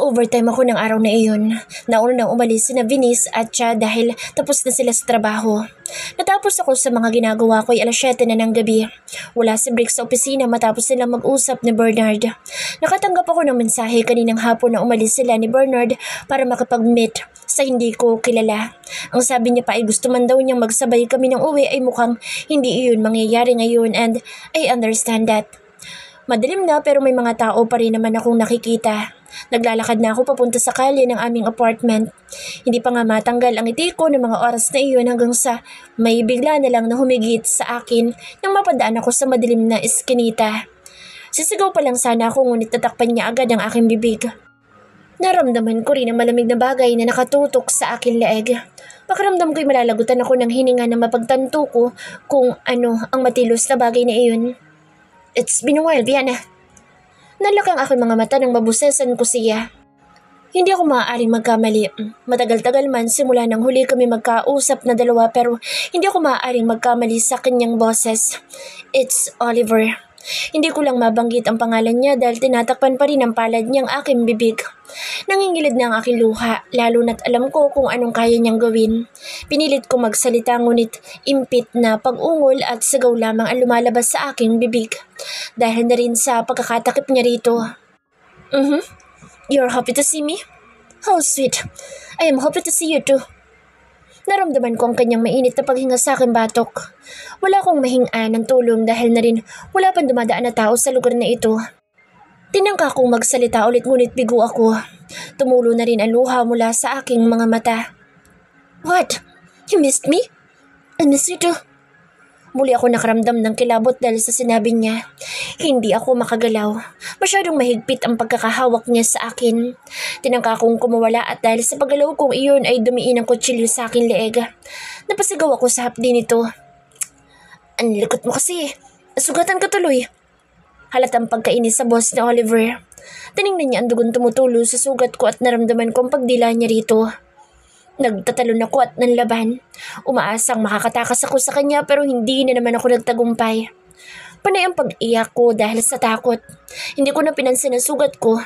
Nag-overtime ako ng araw na iyon. Nauna nang umalis sina Venice at Cha dahil tapos na sila sa trabaho. Natapos ako sa mga ginagawa ko ay 7:00 na ng gabi. Wala si Brick sa opisina matapos silang mag-usap ni Bernard. Nakatanggap ako ng mensahe kaninang hapon na umalis sila ni Bernard para makapag-meet sa hindi ko kilala. Ang sabi niya pa ay gusto man daw niyang magsabay kami ng uwi ay mukhang hindi iyon mangyayari ngayon and I understand that. Madilim na pero may mga tao pa rin naman akong nakikita. Naglalakad na ako papunta sa kalye ng aming apartment. Hindi pa nga matanggal ang ngiti ko ng mga oras na iyon hanggang sa may bigla na lang na humigit sa akin nang mapadaan ako sa madilim na eskinita. Sisigaw pa lang sana ako ngunit tatakpan niya agad ang aking bibig. Naramdaman ko rin ang malamig na bagay na nakatutok sa aking leeg. Pakiramdam ko'y malalagutan ako ng hininga na mapagtanto ko kung ano ang matilos na bagay na iyon. It's been a while, Viana. Nalak ang aking mga mata nang mabusesan ko siya. Hindi ako maaaring magkamali. Matagal-tagal man simula nang huli kami magkausap na dalawa pero hindi ako maaaring magkamali sa kanyang boses. It's Oliver. Hindi ko lang mabanggit ang pangalan niya dahil tinatakpan pa rin ang palad niyang aking bibig. Nangingilid na ang aking luha, lalo na't alam ko kung anong kaya niyang gawin. Pinilit ko magsalita ngunit impit na pag-ungol at sigaw lamang ang lumalabas sa aking bibig. Dahil na rin sa pagkakatakip niya rito. You're happy to see me? How sweet. I am happy to see you too. Naramdaman ko ang kanyang mainit na paghinga sa aking batok. Wala akong mahinga ng tulong dahil na rin wala pang dumadaan na tao sa lugar na ito. Tinangka kong magsalita ulit ngunit bigo ako. Tumulo na rin ang luha mula sa aking mga mata. What? You missed me? I miss you too. Muli ako nakaramdam ng kilabot dahil sa sinabi niya. Hindi ako makagalaw. Masyadong mahigpit ang pagkakahawak niya sa akin. Tinangka kong kumawala at dahil sa paggalaw kong iyon ay dumiin ang kutsilyo sa aking leeg. Napasigaw ako sa hapdi nito. Ang likot mo kasi. Sugatan ka tuloy. Halatang pagkainis sa boss ni Oliver. Tiningnan niya ang dugon tumutulo sa sugat ko at naramdaman ko ang pagdila niya rito. Nagtatalon ako at nanlaban. Umaasang makakatakas ako sa kanya pero hindi na naman ako nagtagumpay. Panay ang pag-iyak ko dahil sa takot. Hindi ko na pinansin ang sugat ko.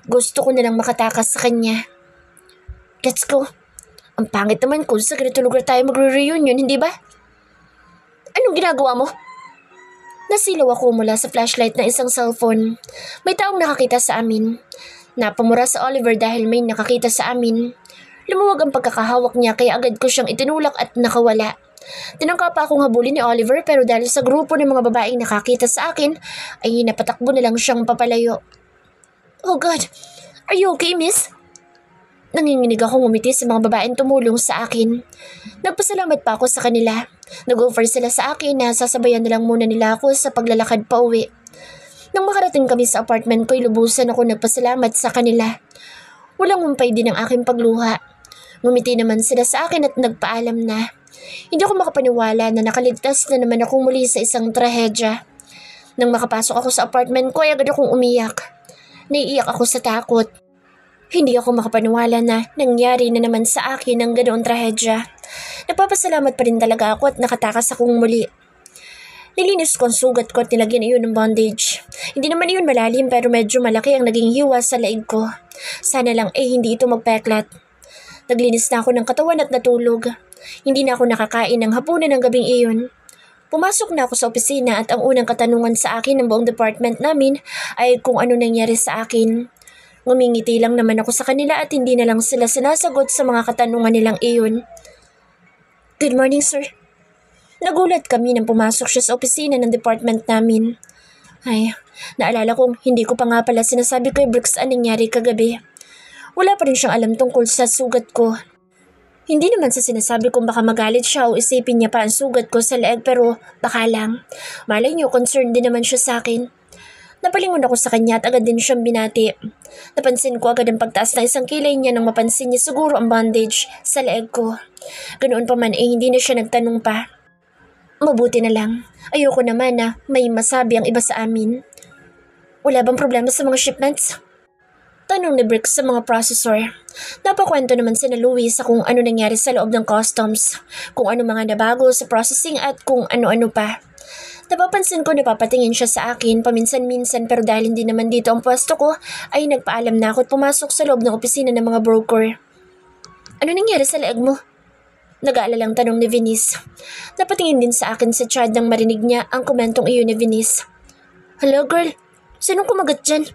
Gusto ko na lang makatakas sa kanya. Let's go. Ang pangit naman kung sa ganito lugar tayo magre-reunion, hindi ba? Anong ginagawa mo? Nasilaw ako mula sa flashlight ng isang cellphone. May taong nakakita sa amin. Napamura sa Oliver dahil may nakakita sa amin. Lumuwag ang pagkakahawak niya kaya agad ko siyang itinulak at nakawala. Tinangka pa akong habulin ni Oliver pero dahil sa grupo ng mga babaeng nakakita sa akin ay napatakbo na lang siyang papalayo. Oh God! Are you okay, miss? Nanginginig akong umiti sa mga babaeng tumulong sa akin. Nagpasalamat pa ako sa kanila. Nag-offer sila sa akin na sasabayan na lang muna nila ako sa paglalakad pa uwi. Nang makarating kami sa apartment ko ay lubusan ako nagpasalamat sa kanila. Walang humpay din ang aking pagluha. Ngumiti naman sila sa akin at nagpaalam na. Hindi ako makapaniwala na nakaligtas na naman akong muli sa isang trahedya. Nang makapasok ako sa apartment ko ay agad akong umiyak. Naiiyak ako sa takot. Hindi ako makapaniwala na nangyari na naman sa akin ang ganoong trahedya. Nagpapasalamat pa rin talaga ako at nakatakas akong muli. Nilinis ko ang sugat ko at nilagyan iyon ng bandage. Hindi naman iyon malalim pero medyo malaki ang naging hiwa sa leeg ko. Sana lang hindi ito magpeklat. Naglinis na ako ng katawan at natulog. Hindi na ako nakakain ng hapunan ng gabing iyon. Pumasok na ako sa opisina at ang unang katanungan sa akin ng buong department namin ay kung ano nangyari sa akin. Ngumingiti lang naman ako sa kanila at hindi na lang sila sinasagot sa mga katanungan nilang iyon. Good morning, sir. Nagulat kami nang pumasok siya sa opisina ng department namin. Ay, naalala kong hindi ko pa nga pala sinasabi kay Brooks ang nangyari kagabi. Wala pa rin siyang alam tungkol sa sugat ko. Hindi naman sa sinasabi kong baka magalit siya o isipin niya pa ang sugat ko sa leeg pero baka lang. Malay niyo, concerned din naman siya sa akin. Napalingon ako sa kanya at agad din siyang binati. Napansin ko agad ang pagtaas na isang kilay niya nang mapansin niya siguro ang bandage sa leeg ko. Ganoon pa man hindi na siya nagtanong pa. Mabuti na lang. Ayoko naman na may masabi ang iba sa amin. Wala bang problema sa mga shipments? Tanong ni Brick sa mga processor. Napakwento naman si Louie sa kung ano nangyari sa loob ng customs, kung ano mga nabago sa processing at kung ano-ano pa. Napapansin ko napapatingin siya sa akin paminsan-minsan pero dahil hindi naman dito ang pwesto ko ay nagpaalam na ako at pumasok sa loob ng opisina ng mga broker. Ano nangyari sa leeg mo? Nag-aalalang tanong ni Venice. Napatingin din sa akin si Chad nang marinig niya ang komentong iyon ni Venice. Hello girl, sinong kumagat dyan?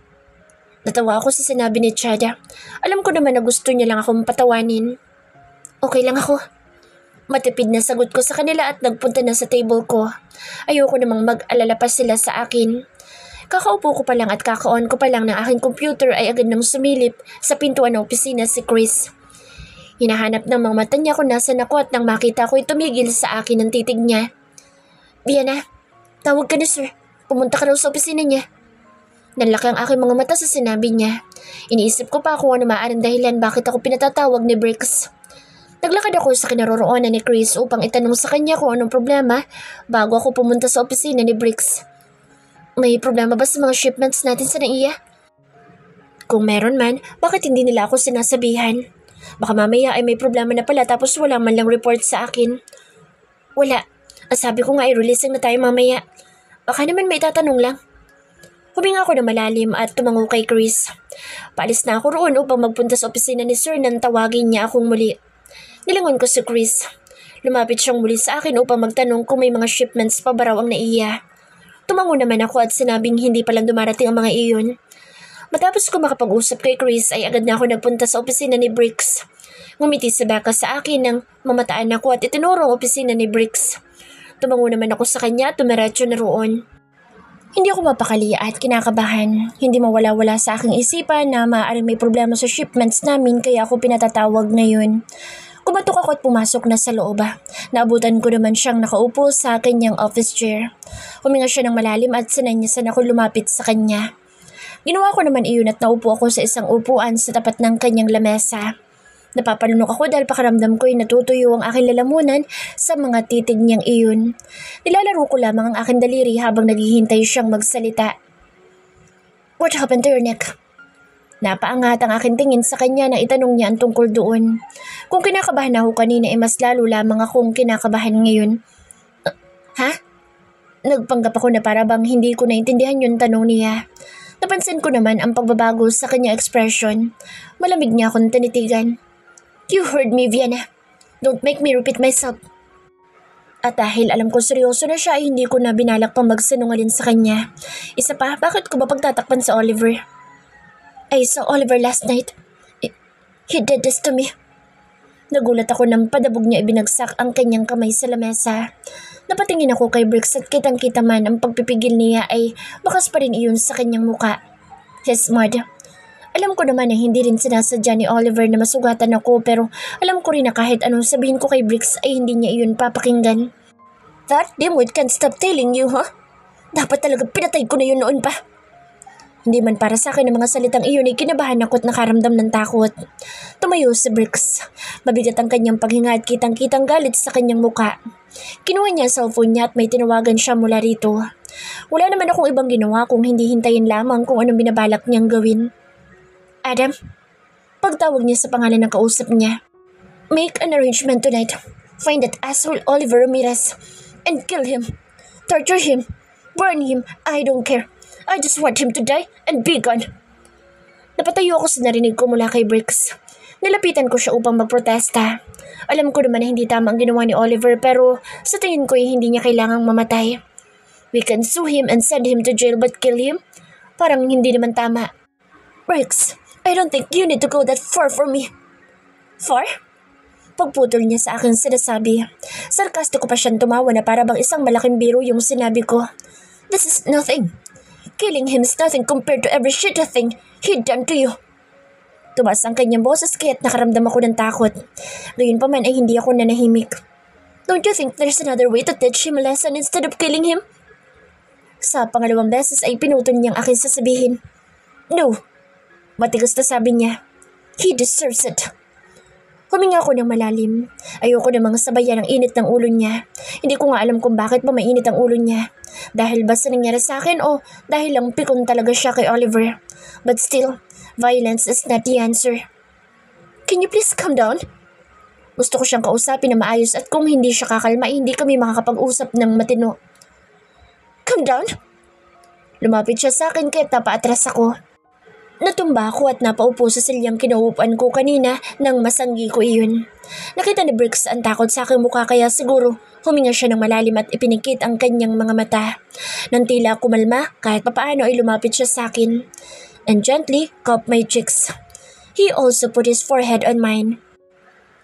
Natawa ako sa sinabi ni Chad. Alam ko naman na gusto niya lang akong patawanin. Okay lang ako. Matipid na sagot ko sa kanila at nagpunta na sa table ko. Ayoko namang mag-alala pa sila sa akin. Kakaupo ko pa lang at kaka-on ko pa lang ng aking computer ay agad nang sumilip sa pintuan ng opisina si Chris. Hinahanap ng mga mata niya kung nasan ako at nang makita ko ay tumigil sa akin ang titig niya. Vienna, tawag ka na sir. Pumunta ka raw sa opisina niya. Nanlaki ang aking mga mata sa sinabi niya. Iniisip ko pa kung ano maaaring dahilan bakit ako pinatatawag ni Briggs. Naglakad ako sa kinaroroonan ni Chris upang itanong sa kanya kung anong problema bago ako pumunta sa opisina ni Briggs. May problema ba sa mga shipments natin sa NAIA? Kung meron man, bakit hindi nila ako sinasabihan? Baka mamaya ay may problema na pala tapos wala man lang report sa akin. Wala. Ang sabi ko nga ay releasing na tayo mamaya. Baka naman may tatanong lang. Huminga ako na malalim at tumango kay Chris. Paalis na ako roon upang magpunta sa opisina ni Sir nang tawagin niya akong muli. Nilingon ko si Chris. Lumapit siyang muli sa akin upang magtanong kung may mga shipments pa ba raw ang NAIA. Tumango naman ako at sinabing hindi palang dumarating ang mga iyon. Matapos ko makapag-usap kay Chris ay agad na ako nagpunta sa opisina ni Briggs. Ngumiti si Becca sa akin nang mamataan ako at itinuro ang opisina ni Briggs. Tumango naman ako sa kanya at tumiretso na roon. Hindi ako mapakali at kinakabahan. Hindi mawala-wala sa aking isipan na maaaring may problema sa shipments namin kaya ako pinatatawag ngayon. Kumatok ako at pumasok na sa loob. Naabutan ko naman siyang nakaupo sa kanyang office chair. Huminga siya ng malalim at sinanyasan ako lumapit sa kanya. Ginawa ko naman iyon at naupo ako sa isang upuan sa tapat ng kanyang lamesa. Napapalunok ako dahil pakaramdam ko ay natutuyo ang aking lalamunan sa mga titig niyang iyon. Nilalaro ko lamang ang aking daliri habang naghihintay siyang magsalita. What happened to your neck? Napaangat ang aking tingin sa kanya na itanong niya ang tungkol doon. Kung kinakabahan ako kanina ay mas lalo lamang akong kinakabahan ngayon. Ha? Nagpanggap ako na para bang hindi ko naintindihan yung tanong niya. Napansin ko naman ang pagbabago sa kanyang ekspresyon. Malamig niya akong tinitigan. You heard me, Vienna. Don't make me repeat myself. At dahil alam ko seryoso na siya ay hindi ko na binalak pang magsinungaling sa kanya. Isa pa, bakit ko ba pagtatakpan sa Oliver? I saw Oliver last night. He did this to me. Nagulat ako nang padabog niya ibinagsak ang kanyang kamay sa lamesa. Napatingin ako kay Briggs at kitang-kita man ang pagpipigil niya ay bakas pa rin iyon sa kanyang muka. He's mad. Alam ko naman na hindi rin sinasadya ni Oliver na masugatan ako pero alam ko rin na kahit anong sabihin ko kay Briggs ay hindi niya iyon papakinggan. That dimwit can't stop telling you, huh? Dapat talaga pinatay ko na yun noon pa. Hindi man para sa akin ang mga salitang iyon ay kinabahan ako at nakaramdam ng takot. Tumayo si Briggs. Mabigat ang kanyang paghinga at kitang-kitang galit sa kanyang muka. Kinuha niya ang cellphone niya at may tinawagan siya mula rito. Wala naman akong ibang ginawa kung hindi hintayin lamang kung anong binabalak niyang gawin. Adam, pagtawag niya sa pangalan ng kausap niya. Make an arrangement tonight. Find that asshole Oliver Ramirez and kill him. Torture him. Burn him. I don't care. I just want him to die and be gone. Napatayo ako sa narinig ko mula kay Briggs. Nilapitan ko siya upang magprotesta. Alam ko naman na hindi tama ang ginawa ni Oliver pero sa tingin ko ay hindi niya kailangang mamatay. We can sue him and send him to jail but kill him? Parang hindi naman tama. Briggs, I don't think you need to go that far for me. Far? Pagputol niya sa akin sinasabi. Sarkastiko pa siyang tumawa na para bang isang malaking biro yung sinabi ko. This is nothing. Killing him is nothing compared to every shitty thing he'd done to you. Tumas ang kanyang boses kaya't nakaramdam ako ng takot. Gayun pa man ay hindi ako nanahimik. Don't you think there's another way to teach him a lesson instead of killing him? Sa pangalawang beses ay pinutol niyang aking sasabihin. No. Matigas na sabi niya. He deserves it. Huminga ako ng malalim. Ayoko namang sabayan ang init ng ulo niya. Hindi ko nga alam kung bakit ba mainit ang ulo niya. Dahil ba sa nangyari sa akin o dahil lang pikon talaga siya kay Oliver. But still, violence is not the answer. Can you please calm down? Gusto ko siyang kausapin na maayos at kung hindi siya kakalma, hindi kami makakapag-usap ng matino. down? Lumapit siya sa akin kaya't napaatras ako. Natumba ako at napaupo sa silyang kinauupuan ko kanina nang masanggi ko iyon. Nakita ni Briggs ang takot sa aking mukha kaya siguro huminga siya ng malalim at ipinikit ang kanyang mga mata. Nang tila kumalma kahit papaano ay lumapit siya sa akin and gently cupped my cheeks. He also put his forehead on mine.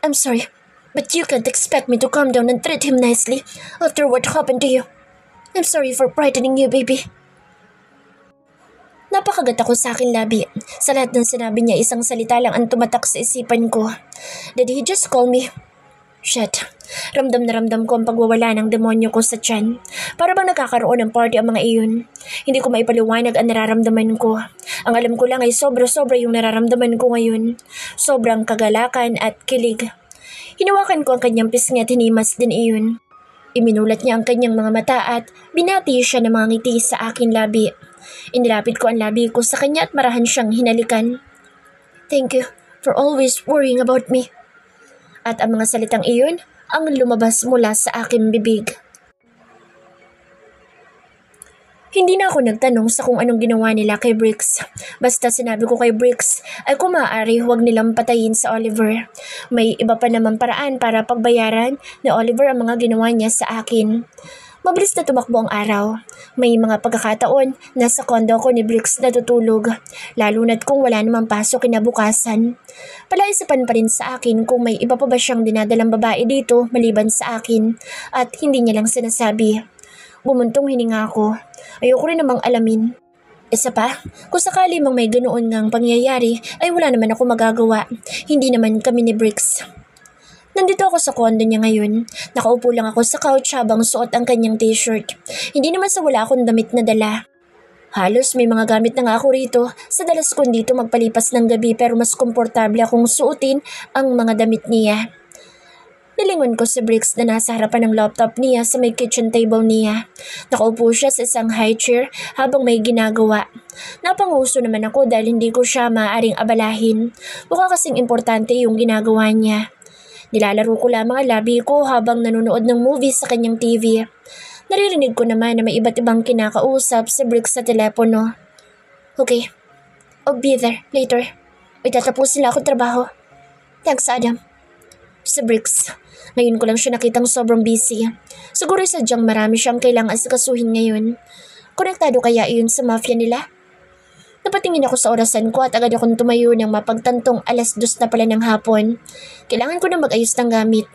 I'm sorry, but you can't expect me to calm down and treat him nicely after what happened to you. I'm sorry for frightening you, baby. Napakagat ako sa aking labi. Sa lahat ng sinabi niya, isang salita lang ang tumatak sa isipan ko. Did he just call me? Shit. Ramdam na ramdam ko ang pagwawala ng demonyo ko sa tiyan. Para bang nagkakaroon ng party ang mga iyon. Hindi ko maipaliwanag ang nararamdaman ko. Ang alam ko lang ay sobra-sobra yung nararamdaman ko ngayon. Sobrang kagalakan at kilig. Hinawakan ko ang kanyang pisngi at hinimas din iyon. Iminulat niya ang kanyang mga mata at binati siya ng mga ngiti sa aking labi. Inilapit ko ang labi ko sa kanya at marahan siyang hinalikan. Thank you for always worrying about me. At ang mga salitang iyon ang lumabas mula sa aking bibig. Hindi na ako nagtanong sa kung anong ginawa nila kay Briggs. Basta sinabi ko kay Briggs ay kung maaari huwag nilang patayin sa Oliver. May iba pa naman paraan para pagbayaran ni Oliver ang mga ginawa niya sa akin. Mabilis na tumakbo ang araw. May mga pagkakataon na sa kondo ko ni Briggs natutulog, lalo na't kung wala namang pasok kinabukasan. Palaisipan pa rin sa akin kung may iba pa ba siyang dinadalang babae dito maliban sa akin at hindi niya lang sinasabi. Bumuntong hininga ako. Ayoko rin namang alamin. Isa pa, kung sakali mang may ganoon ngang pangyayari ay wala naman ako magagawa. Hindi naman kami ni Briggs. Nandito ako sa kondo niya ngayon. Nakaupo lang ako sa couch habang suot ang kanyang t-shirt. Hindi naman sa wala akong damit na dala. Halos may mga gamit na nga ako rito. Sa dalas ko dito magpalipas ng gabi pero mas komportable akong suotin ang mga damit niya. Nilingon ko si Briggs na nasa harapan ng laptop niya sa may kitchen table niya. Nakaupo siya sa isang high chair habang may ginagawa. Napanguso naman ako dahil hindi ko siya maaaring abalahin. Mukha kasing importante yung ginagawa niya. Nilalaro ko lamang ang labi ko habang nanonood ng movie sa kanyang TV. Naririnig ko naman na may iba't ibang kinakausap si Briggs sa telepono. Okay, I'll be there later. May tatapusin na akong trabaho. Thanks, Adam. Si Briggs. Ngayon ko lang siya nakitang sobrang busy. Siguro sadyang marami siyang kailangang asikasuhin ngayon. Konektado kaya iyon sa mafia nila? Napatingin ako sa orasan ko at agad akong tumayo ng mapagtantong 2:00 na pala ng hapon. Kailangan ko na mag-ayos ng gamit.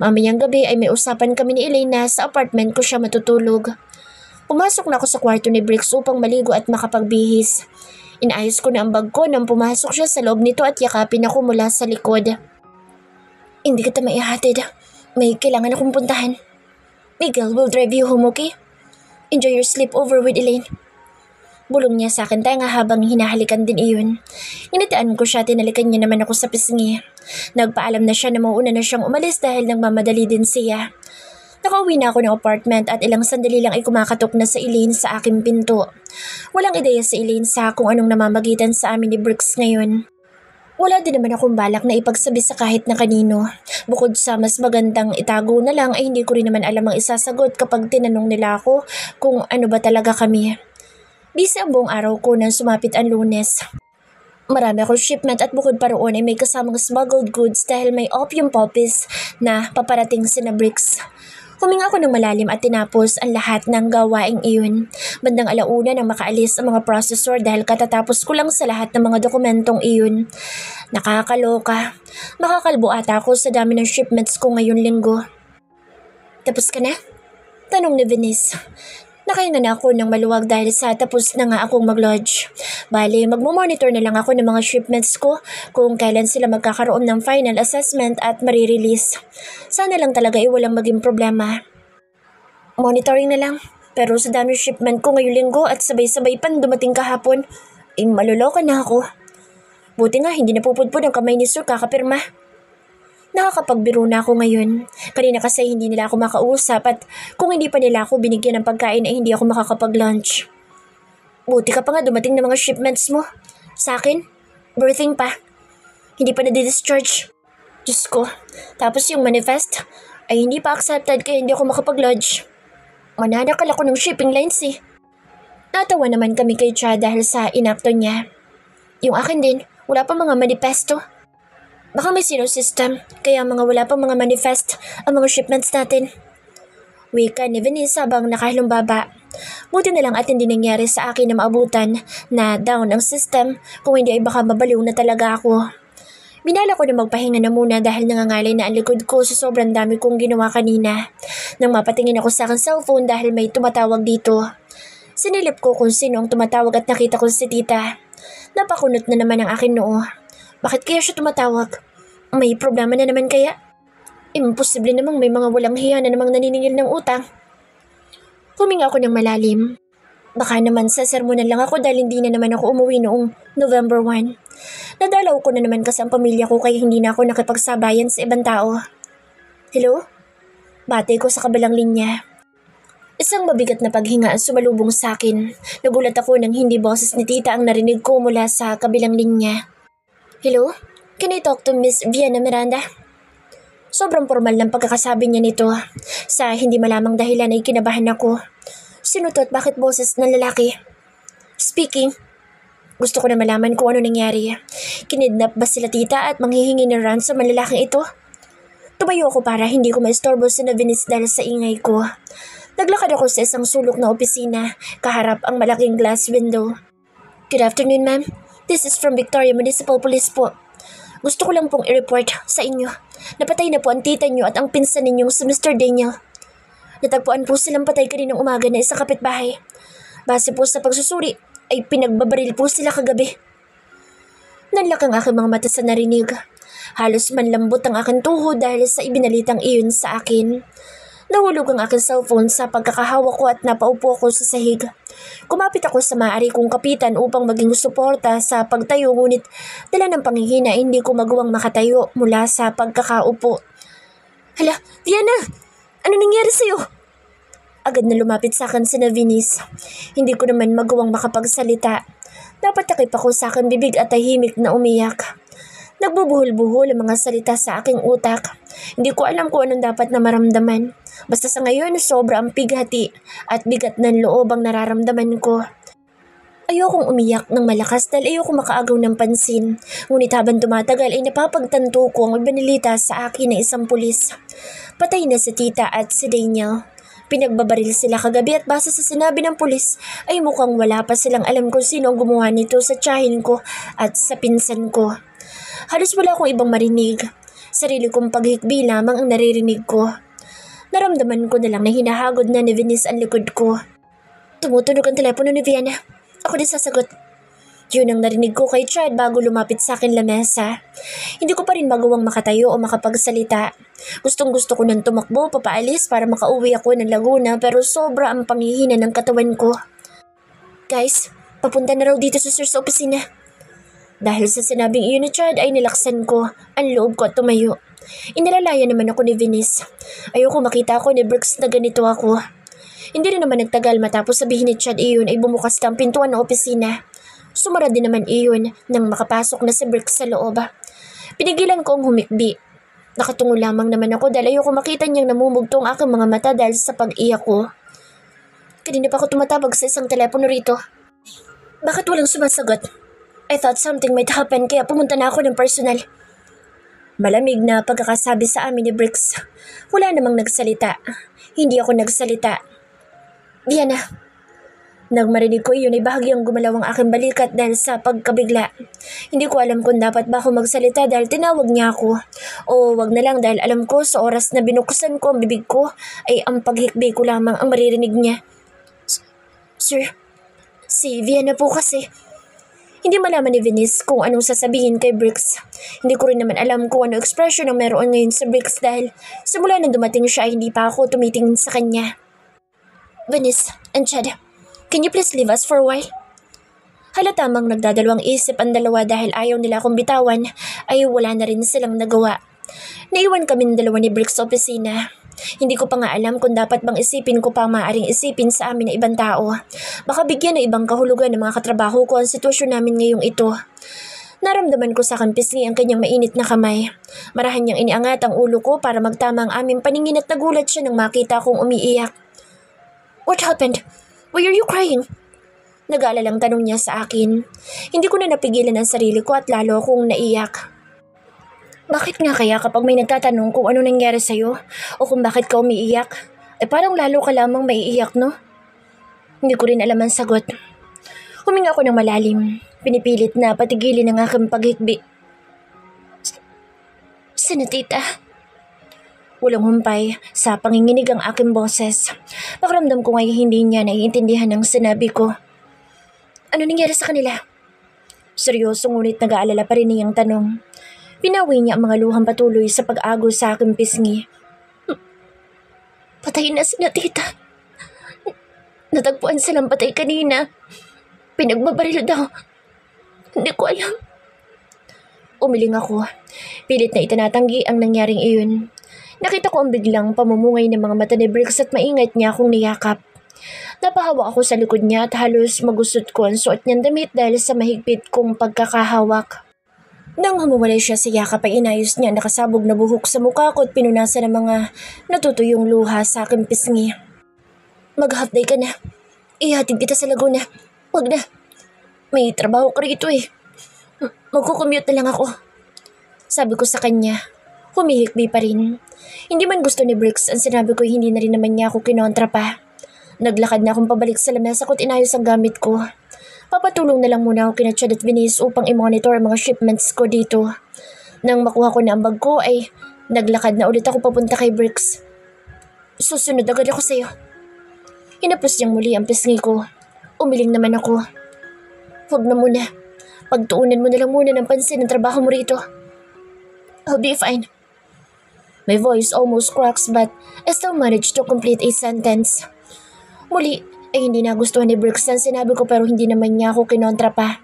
Mamayang gabi ay may usapan kami ni Elaine na sa apartment ko siya matutulog. Pumasok na ako sa kwarto ni Briggs upang maligo at makapagbihis. Inayos ko na ang bag ko nang pumasok siya sa loob nito at yakapin ako mula sa likod. Hindi kita maihatid. May kailangan akong puntahan. Miguel will drive you home, okay? Enjoy your sleepover with Elaine. Bulong niya sa akin tenga habang hinahalikan din iyon. Nginitaan ko siya, tinalikan niya naman ako sa pisngi. Nagpaalam na siya na mauuna na siyang umalis dahil nagmamadali din siya. Nakauwi na ako ng apartment at ilang sandali lang ay kumakatok na sa Elaine sa aking pinto. Walang ideya si Elaine sa kung anong namamagitan sa amin ni Briggs ngayon. Wala din naman akong balak na ipagsabi sa kahit na kanino. Bukod sa mas magandang itago na lang ay hindi ko rin naman alam ang isasagot kapag tinanong nila ako kung ano ba talaga kami. Busy ang buong araw ko nang sumapit ang Lunes. Marami akong shipment at bukod pa roon ay may kasamang smuggled goods dahil may opium poppies na paparating sina Briggs. Huminga ako ng malalim at tinapos ang lahat ng gawaing iyon. Bandang 1:00 nang makaalis ang mga processor dahil katatapos ko lang sa lahat ng mga dokumentong iyon. Nakakaloka. Makakalbo ata ako sa dami ng shipments ko ngayon linggo. Tapos ka na? Tanong ni Venice. Nakahinga na ako ng maluwag dahil sa tapos na nga akong mag-lodge. Bale, magmomonitor na lang ako ng mga shipments ko kung kailan sila magkakaroon ng final assessment at marirelease. Sana lang talaga walang maging problema. Monitoring na lang. Pero sa dami shipment ko ngayong linggo at sabay-sabay pan dumating kahapon, maluloko na ako. Buti nga hindi napupudpud ang kamay ni Sir kakapirma. Nakakapagbiro na ako ngayon. Kanina kasi hindi nila ako makausap at kung hindi pa nila ako binigyan ng pagkain ay hindi ako makakapag-lunch. Buti ka pa nga dumating na mga shipments mo. Sa akin, birthing pa. Hindi pa na-discharge. Diyos ko. Tapos yung manifest ay hindi pa accepted kaya hindi ako makapag-lodge. Mananakal ako ng shipping lines eh. Natawa naman kami kay Chad dahil sa inakto niya. Yung akin din, wala pa mga manifesto. Baka may zero system, kaya wala pang mga manifest ang mga shipments natin. Wika ni Venice habang nakahilumbaba. Buti na lang at hindi nangyari sa akin na maabutan na down ang system, kung hindi ay baka mabaliw na talaga ako. Binala ko na magpahinga na muna dahil nangangalay na ang likod ko sa sobrang dami kong ginawa kanina. Nang mapatingin ako sa aking cellphone dahil may tumatawag dito. Sinilip ko kung sino ang tumatawag at nakita ko si tita. Napakunot na naman ang aking noo. Bakit kaya siya tumatawag? May problema na naman kaya? Imposible namang may mga walang hiya na namang naniningil ng utang. Huminga ako ng malalim. Baka naman sasermonan lang ako dahil hindi na naman ako umuwi noong November 1. Nadalaw ko na naman kasi ang pamilya ko kaya hindi na ako nakipagsabayan sa ibang tao. Hello? Bate ko sa kabilang linya. Isang mabigat na paghinga ang sumalubong sa akin. Nagulat ako nang hindi boses ni tita ang narinig ko mula sa kabilang linya. Hello? Can I talk to Miss Vienna Miranda? Sobrang formal ng pagkakasabi niya nito. Sa hindi malamang dahilan ay kinabahan ako. Sino to at bakit boses ng lalaki? Speaking. Gusto ko na malaman kung ano nangyari. Kinidnap ba sila tita at manghihingi ng ransom ang lalaking ito? Tumayo ako para hindi ko maistorbo si Venice dahil sa ingay ko. Naglakad ako sa isang sulok na opisina, kaharap ang malaking glass window. Good afternoon, ma'am. This is from Victoria Municipal Police po. Gusto ko lang pong i-report sa inyo. Napatay na po ang tita niyo at ang pinsan ninyong si Mr. Daniel. Natagpuan po silang patay kaninang umaga na isang kapitbahay. Base po sa pagsusuri, ay pinagbabaril po sila kagabi. Nanlak ang aking mga mata sa narinig. Halos manlambot ang aking tuhod dahil sa ibinalitang iyon sa akin. Nahulog ang aking cellphone sa pagkakahawak ko at napaupo ako sa sahig. Kumapit ako sa maaari kong kapitan upang maging suporta sa pagtayo ngunit dala ng panghihina hindi ko magawang makatayo mula sa pagkakaupo. Hala, Vienna! Ano nangyari sa'yo? Agad na lumapit sa akin si Venice. Hindi ko naman magawang makapagsalita. Napatakip ako sa aking bibig at tahimik na umiyak. Nagbubuhol-buhol ang mga salita sa aking utak. Hindi ko alam kung anong dapat na maramdaman. Basta sa ngayon, sobra ang pighati at bigat ng loob ang nararamdaman ko. Ayokong umiyak ng malakas dahil ayoko makaagaw ng pansin. Ngunit habang tumatagal ay napapagtanto ko ang ibinalita sa akin ng isang pulis. Patay na si tita at si Daniel. Pinagbabaril sila kagabi at base sa sinabi ng pulis ay mukhang wala pa silang alam kung sino ang gumawa nito sa tiyahin ko at sa pinsan ko. Halos wala akong ibang marinig. Sarili kong paghikbi lamang ang naririnig ko. Naramdaman ko na lang na hinahagod na ni Venice ang likod ko. Tumutunog ang telepono ni Vienna. Ako din sasagot. Yun ang narinig ko kay Chad bago lumapit sa akin lamesa. Hindi ko pa rin magawang makatayo o makapagsalita. Gustong-gusto ko nang tumakbo papaalis para makauwi ako ng Laguna pero sobra ang panghihina ng katawan ko. Guys, papunta na raw dito sa sir sa opisina. Dahil sa sinabing iyon ni Chad ay nilaksan ko ang loob ko at tumayo. Inilalaya naman ako ni Venice. Ayoko makita ako ni Brooks na ganito ako. Hindi rin naman nagtagal matapos sabihin ni Chad iyon ay bumukas ka ang pintuan ng opisina. Sumara din naman iyon nang makapasok na si Brooks sa loob. Pinigilan ko ang humikbi. Nakatungo lamang naman ako dahil ayoko makita niyang namumugto ang aking mga mata dahil sa pag-iyak ko. Kanina pa ako tumatawag sa isang telepono rito. Bakit walang sumasagot? I thought something might happen kaya pumunta na ako ng personal. Malamig na pagkakasabi sa amin ni Brooks. Wala namang nagsalita. Hindi ako nagsalita. Vienna. Nang marinig ko iyon ay bahagyang gumalaw ang aking balikat dahil sa pagkabigla. Hindi ko alam kung dapat ba ako magsalita dahil tinawag niya ako. O wag na lang dahil alam ko sa oras na binuksan ko ang bibig ko ay ang paghikbi ko lamang ang maririnig niya. Sir, si Vienna po kasi. Hindi malaman ni Venice kung anong sasabihin kay Brooks. Hindi ko rin naman alam kung anong expression ang meron ngayon sa Brooks dahil simula nang dumating siya ay hindi pa ako tumitingin sa kanya. Venice and Chad, can you please leave us for a while? Halatamang nagdadalawang isip ang dalawa dahil ayaw nila akong bitawan ay wala na rin silang nagawa. Naiwan kami ng dalawa ni Brooks sa opisina. Hindi ko pa nga alam kung dapat bang isipin ko pa ang maaaring isipin sa amin na ibang tao. Baka bigyan ng ibang kahulugan ng mga katrabaho ko ang sitwasyon namin ngayong ito. Naramdaman ko sa aking pisngi ang kanyang mainit na kamay. Marahan niyang iniangat ang ulo ko para magtama ang aming paningin at nagulat siya nang makita kong umiiyak. What happened? Why are you crying? Nag-aalalang tanong niya sa akin. Hindi ko na napigilan ang sarili ko at lalo akong naiyak. Bakit nga kaya kapag may nagtatanong kung ano nangyari sa'yo o kung bakit ka umiiyak, parang lalo ka lamang maiiyak, no? Hindi ko rin alam ang sagot. Huminga ako ng malalim. Pinipilit na patigilin ang aking paghikbi. Tita. Walang humpay sa panginginig ang aking boses. Pakiramdam ko ngayon hindi niya naiintindihan ang sinabi ko. Ano nangyari sa kanila? Seryoso ngunit nag-aalala pa rin niyang tanong. Pinawi niya ang mga luhang patuloy sa pag-agos sa aking pisngi. Patay na Tita. Natagpuan silang patay kanina. Pinagbabaril daw. Hindi ko alam. Umiling ako. Pilit na itinatanggi ang nangyaring iyon. Nakita ko ang biglang pamumungay ng mga mata ni Briggs at maingat niya akong niyakap. Napahawa ako sa likod niya at halos magusot ko ang suot niyang damit dahil sa mahigpit kong pagkakahawak. Nang humuwalay siya sa yakap ay inayos niya nakasabog na buhok sa mukha ko at pinunasan ng mga natutuyong luha sa aking pisngi. Mag-half day ka na. Ihatid kita sa Laguna. Wag na. May trabaho ka rito eh. Magkukommute na lang ako. Sabi ko sa kanya. Humihikbi pa rin. Hindi man gusto ni Briggs ang sinabi ko hindi na rin naman niya ako kinontra pa. Naglakad na akong pabalik sa lamesa ko at inayos ang gamit ko. Papatulong na lang muna ako kina Chad at Venice upang i-monitor ang mga shipments ko dito. Nang makuha ko na ang bag ko ay naglakad na ulit ako papunta kay Briggs. Susunod agad ako sa'yo. Hinapos niyang muli ang pisngi ko. Umiling naman ako. Huwag na muna. Pagtuunan mo na lang muna ng pansin ang trabaho mo rito. I'll be fine. My voice almost cracks but I still managed to complete a sentence. Muli ay hindi nagustuhan ni Briggs ang sinabi ko pero hindi naman niya ako kinontra pa.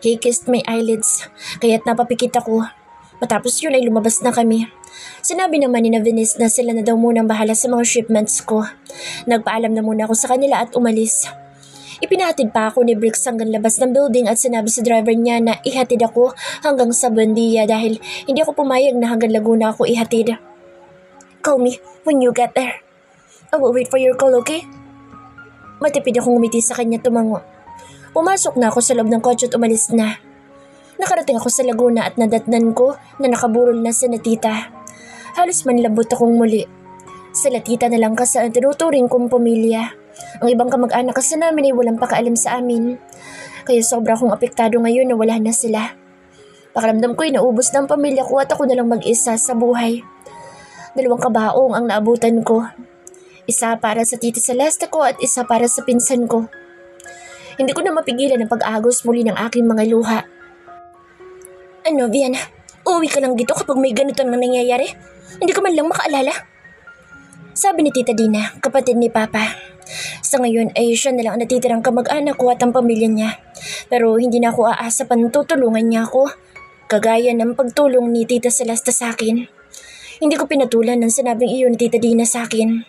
He kissed my eyelids kaya't napapikit ako. Matapos yun ay lumabas na kami. Sinabi naman ni Venice na sila na daw munang bahala sa mga shipments ko. Nagpaalam na muna ako sa kanila at umalis. Ipinahatid pa ako ni Briggs hanggang labas ng building at sinabi sa driver niya na ihatid ako hanggang sa Buendia dahil hindi ako pumayag na hanggang Laguna ako ihatid. Call me when you get there. I will wait for your call, okay? Matipid akong umiti sa kanya tumango. Pumasok na ako sa loob ng kotse at umalis na. Nakarating ako sa Laguna at nadatnan ko na nakaburol na si Tita. Halos manlambot akong muli. Sila Tita na lang kasi ang tinuturing kong pamilya. Ang ibang kamag-anak kasi namin ay walang pakaalam sa amin. Kaya sobra akong apektado ngayon na wala na sila. Pakiramdam ko ay naubos ng pamilya ko at ako na lang mag-isa sa buhay. 2 kabaong ang naabutan ko. Isa para sa Tita Celeste ko at isa para sa pinsan ko. Hindi ko na mapigilan ang pag-agos muli ng aking mga luha. Ano, Viana? Uuwi ka lang dito kapag may ganito nang nangyayari? Hindi ka man lang makaalala? Sabi ni Tita Dina, kapatid ni Papa. Sa ngayon ay siya na lang ang natitirang kamag-anak ko at ang pamilya niya. Pero hindi na ako aasa pa tutulungan niya ako. Kagaya ng pagtulong ni Tita Celeste sa akin. Hindi ko pinatulan ng sinabing iyon ni Tita Dina sa akin.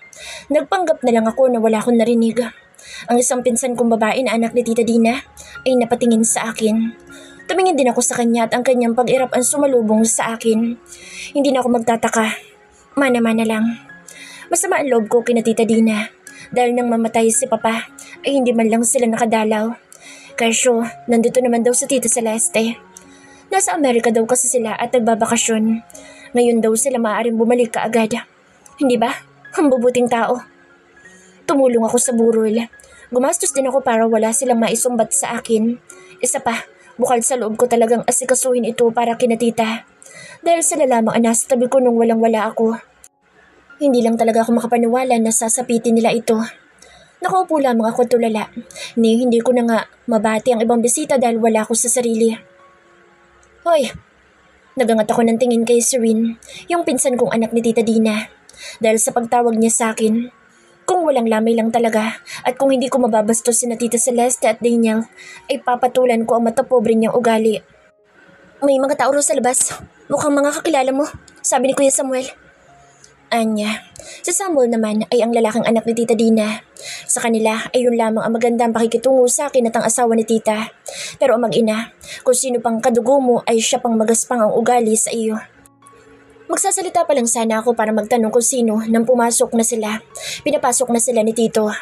Nagpanggap na lang ako na wala akong narinig. Ang isang pinsan kong babae na anak ni Tita Dina ay napatingin sa akin. Tumingin din ako sa kanya at ang kanyang pag-irap ang sumalubong sa akin. Hindi na ako magtataka. Mana-mana lang. Masama ang loob ko kina Tita Dina. Dahil nang mamatay si Papa ay hindi man lang sila nakadalaw. Kaso nandito naman daw sa Tita Celeste. Nasa Amerika daw kasi sila at nagbabakasyon. Ngayon daw sila maaaring bumalik kaagad. Hindi ba? Ang bubuting tao. Tumulong ako sa burol. Gumastos din ako para wala silang maisumbat sa akin. Isa pa, bukal sa loob ko talagang asikasuhin ito para kina Tita. Dahil sila lamang ang nasa tabi ko nung walang-wala ako. Hindi lang talaga ako makapaniwala na sasapitin nila ito. Nakaupo lamang ako tulala. Hindi ko na nga mabati ang ibang bisita dahil wala ako sa sarili. Hoy! Nagangat ako ng tingin kay Serene, yung pinsan kong anak ni Tita Dina. Dahil sa pagtawag niya sa akin, kung walang lamay lang talaga at kung hindi ko mababastos si Tita Celeste at Daniel, ay papatulan ko ang matapobre niyang ugali. May mga tao sa labas. Mukhang mga kakilala mo, sabi ni Kuya Samuel. Anya, si Samuel naman ay ang lalaking anak ni Tita Dina. Sa kanila ay yun lamang ang magandang pakikitungo sa akin at ang asawa ni Tita. Pero ang mag-ina, kung sino pang kadugo mo ay siya pang magaspang ang ugali sa iyo. Magsasalita pa lang sana ako para magtanong kung sino nang pumasok na sila. Pinapasok na sila ni Tito.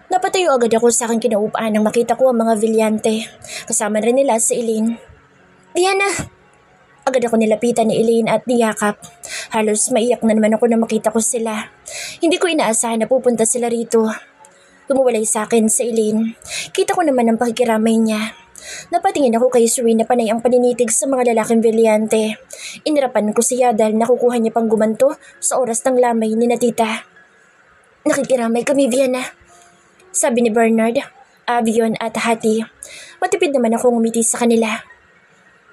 Napatayo agad ako sa aking kinaupaan nang makita ko ang mga vilyante. Kasama rin nila si Elaine. Diana! Agad ako nilapitan ni Elaine at niyakap. Halos maiyak na naman ako na makita ko sila. Hindi ko inaasahan na pupunta sila rito. Tumuwalay sa akin si Elaine. Kita ko naman ang pakikiramay niya. Napatingin ako kay Serene na panay ang paninitig sa mga lalaking vilyante. Inirapan ko siya dahil nakukuha niya pang gumanto sa oras ng lamay ni Natita. Nakikiramay kami, Viana, sabi ni Bernard, Avion at Hattie. Matipid naman ako ngumiti sa kanila.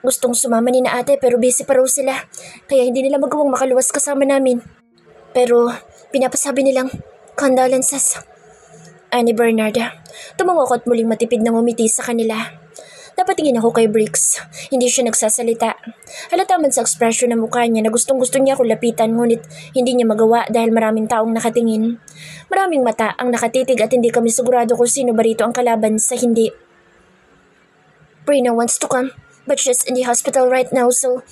Gustong sumama ni na ate pero busy pa raw sila, kaya hindi nila magawang makaluwas kasama namin. Pero pinapasabi nilang condolences. Ani Bernard. Tumango ako at muling matipid na ngumiti sa kanila. Napatingin ako kay Briggs. Hindi siya nagsasalita. Halata man sa ekspresyon ng mukha niya na gustong-gusto niya ako lapitan ngunit hindi niya magawa dahil maraming taong nakatingin. Maraming mata ang nakatitig at hindi kami sigurado kung sino ba rito ang kalaban sa hindi. Brina wants to come but she's in the hospital right now so...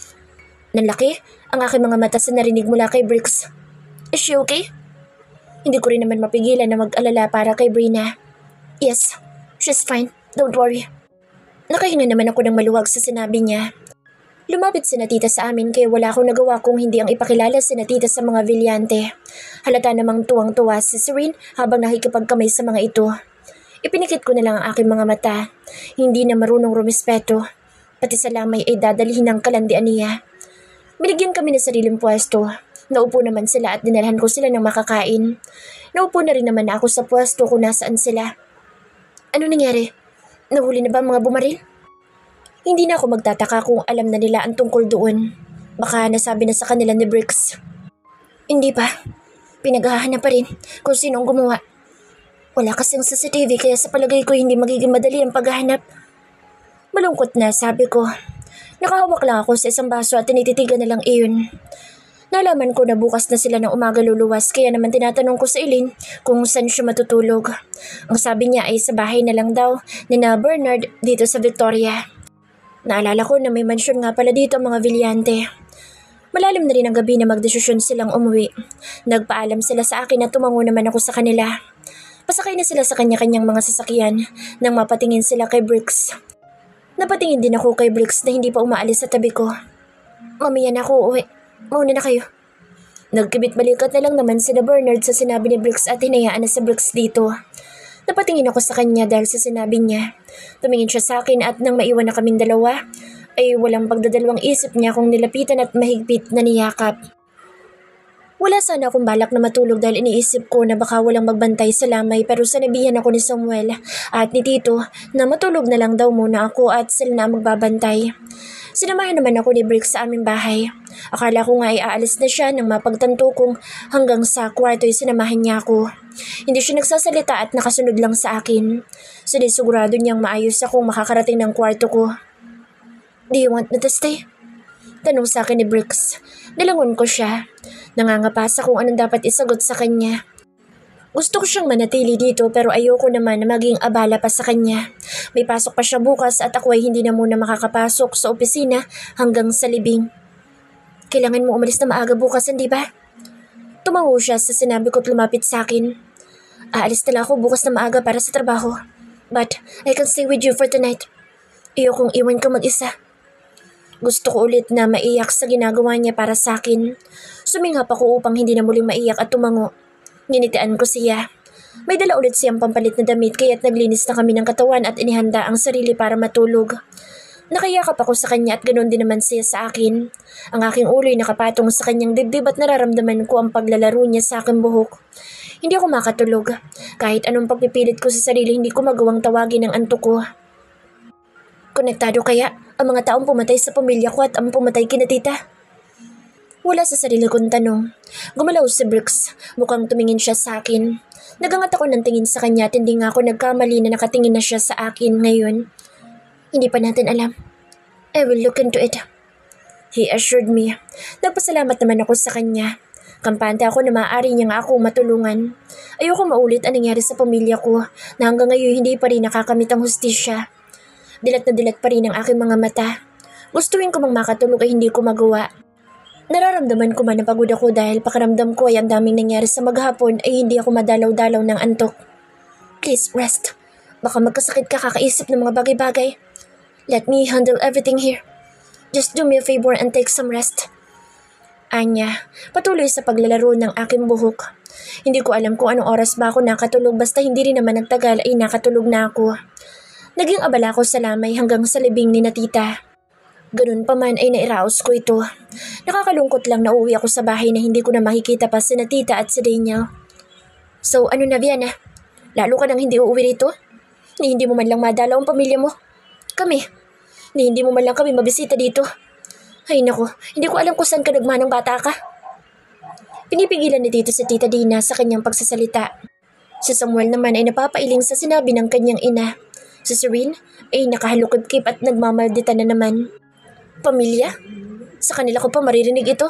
Nanlaki ang aking mga mata sa narinig mula kay Briggs. Is she okay? Hindi ko rin naman mapigilan na mag-alala para kay Brina. Yes, she's fine. Don't worry. Nakahinga naman ako ng maluwag sa sinabi niya. Lumapit si Natita sa amin kaya wala akong nagawa kung hindi ang ipakilala si Natita sa mga vilyante. Halata namang tuwang-tuwa si Serene habang nakikipagkamay sa mga ito. Ipinikit ko na lang ang aking mga mata. Hindi na marunong rumispeto. Pati sa lamay ay dadalhin ng kalandian niya. Binigyan kami ng sariling pwesto. Naupo naman sila at dinalhan ko sila ng makakain. Naupo na rin naman ako sa pwesto kung nasaan sila. Ano nangyari? Nahuli na ba mga bumaril? Hindi na ako magtataka kung alam na nila ang tungkol doon. Baka nasabi na sa kanila ni Briggs. Hindi pa. Pinaghahanap pa rin kung sino ang gumawa. Wala kasing CCTV kaya sa palagay ko hindi magiging madali ang paghahanap. Malungkot na, sabi ko. Nakahawak lang ako sa isang baso at tinititigan na lang iyon. Nalaman ko na bukas na sila ng umaga luluwas kaya naman tinatanong ko sa Elaine kung saan siya matutulog. Ang sabi niya ay sa bahay na lang daw ni na Bernard dito sa Victoria. Naalala ko na may mansyon nga pala dito ang mga vilyante. Malalim na rin ang gabi na magdesisyon silang umuwi. Nagpaalam sila sa akin at tumango naman ako sa kanila. Pasakay na sila sa kanya-kanyang mga sasakyan nang mapatingin sila kay Briggs. Napatingin din ako kay Briggs na hindi pa umaalis sa tabi ko. Mamaya na ako uwi. Mauna na kayo. Nagkibit balikat na lang naman sina Bernard sa sinabi ni Briggs at hinayaan na sa Briggs dito. Napatingin ako sa kanya dahil sa sinabi niya. Tumingin siya sa akin at nang maiwan na kaming dalawa, ay walang pagdadalawang isip niya kung nilapitan at mahigpit na niyakap. Wala sana akong balak na matulog dahil iniisip ko na baka walang magbantay sa lamay pero sanabihan ako ni Samuel at ni Tito na matulog na lang daw muna ako at sila na magbabantay. Sinamahan naman ako ni Briggs sa aming bahay. Akala ko nga ay aalis na siya nang mapagtanto kong hanggang sa kwarto ay sinamahan niya ako. Hindi siya nagsasalita at nakasunod lang sa akin. Sinisigurado niyang maayos akong makakarating ng kwarto ko. Do you want me to stay? Tanong sa akin ni Briggs. Nilangon ko siya. Nangangapa sa kung anong dapat isagot sa kanya. Gusto ko siyang manatili dito pero ayoko naman na maging abala pa sa kanya. May pasok pa siya bukas at ako ay hindi na muna makakapasok sa opisina hanggang sa libing. Kailangan mo umalis na maaga bukas, hindi ba? Tumango siya sa sinabi ko't lumapit sa akin. Aalis na lang ako bukas na maaga para sa trabaho. But I can stay with you for tonight. Ayokong iwan ka mag-isa. Gusto ko ulit na maiyak sa ginagawa niya para sa akin. Suminghap ako upang hindi na muling maiyak at tumango. Nginitian ko siya. May dala ulit siyang pampalit na damit kaya't naglinis na kami ng katawan at inihanda ang sarili para matulog. Nakayakap ako sa kanya at ganoon din naman siya sa akin. Ang aking ulo'y nakapatong sa kanyang dibdib at nararamdaman ko ang paglalaro niya sa aking buhok. Hindi ako makatulog. Kahit anong pagpipilit ko sa sarili, hindi ko magawang tawagin ang antok ko. Konektado kaya ang mga taong pumatay sa pamilya ko at ang pumatay kina tita? Wala sa sarili kong tanong. Gumalaw si Briggs. Mukhang tumingin siya sa akin. Nagangat ako ng tingin sa kanya at hindi nga ako nagkamali na nakatingin na siya sa akin ngayon. Hindi pa natin alam. I will look into it. He assured me. Nagpasalamat naman ako sa kanya. Kampante ako na maaari niya nga ako matulungan. Ayoko maulit ang nangyari sa pamilya ko na hanggang ngayon hindi pa rin nakakamit ang hustisya. Dilat na dilat pa rin ang aking mga mata. Gustuin ko mang makatulog ay hindi ko magawa. Nararamdaman ko man na pagod ako dahil pakiramdam ko ay ang daming nangyari sa maghapon ay hindi ako madalaw-dalaw ng antok. Please, rest. Baka magkasakit ka kakaisip ng mga bagay-bagay. Let me handle everything here. Just do me a favor and take some rest. Anya, patuloy sa paglalaro ng aking buhok. Hindi ko alam kung anong oras ba ako nakatulog basta hindi rin naman nagtagal ay nakatulog na ako. Naging abala ko sa lamay hanggang sa libing ni na tita. Ganun pa man ay nairaos ko ito. Nakakalungkot lang na uwi ako sa bahay na hindi ko na makikita pa si na tita at si Daniel. So ano na Viana? Lalo ka nang hindi uuwi rito? Ni hindi mo man lang madalaw ang pamilya mo? Kami? Ni hindi mo man lang kami mabisita dito? Ay nako, hindi ko alam kung saan ka nagmanang bata ka. Pinipigilan ni Tito si Tita Dina sa kanyang pagsasalita. Si Samuel naman ay napapailing sa sinabi ng kanyang ina. Si Serene ay nakahalukip-kip at nagmamaldita na naman. Pamilya? Sa kanila ko pa maririnig ito.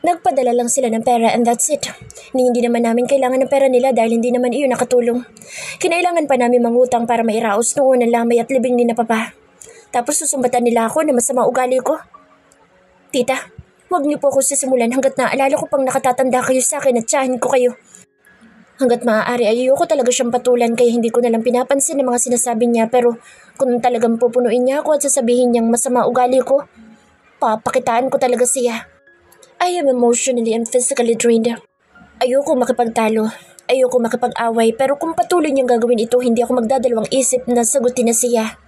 Nagpadala lang sila ng pera and that's it. Hindi naman namin kailangan ng pera nila dahil hindi naman iyon nakatulong. Kinailangan pa namin mangutang para mairaos noon ang lamay at libing ni na papa. Tapos susumbatan nila ako na masama ugali ko. Tita, huwag niyo po ako sisimulan hanggat naaalala ko pang nakatatanda kayo sa akin at tiyahin ko kayo. Hanggat maaari ay ayoko talaga siyang patulan kaya hindi ko nalang pinapansin ang mga sinasabi niya pero kung talagang pupunuin niya ako at sasabihin niyang masama ugali ko, papakitaan ko talaga siya. I am emotionally and physically drained. Ayoko makipagtalo, ayoko makipag-away pero kung patuloy niyang gagawin ito hindi ako magdadalawang isip na sagutin na siya.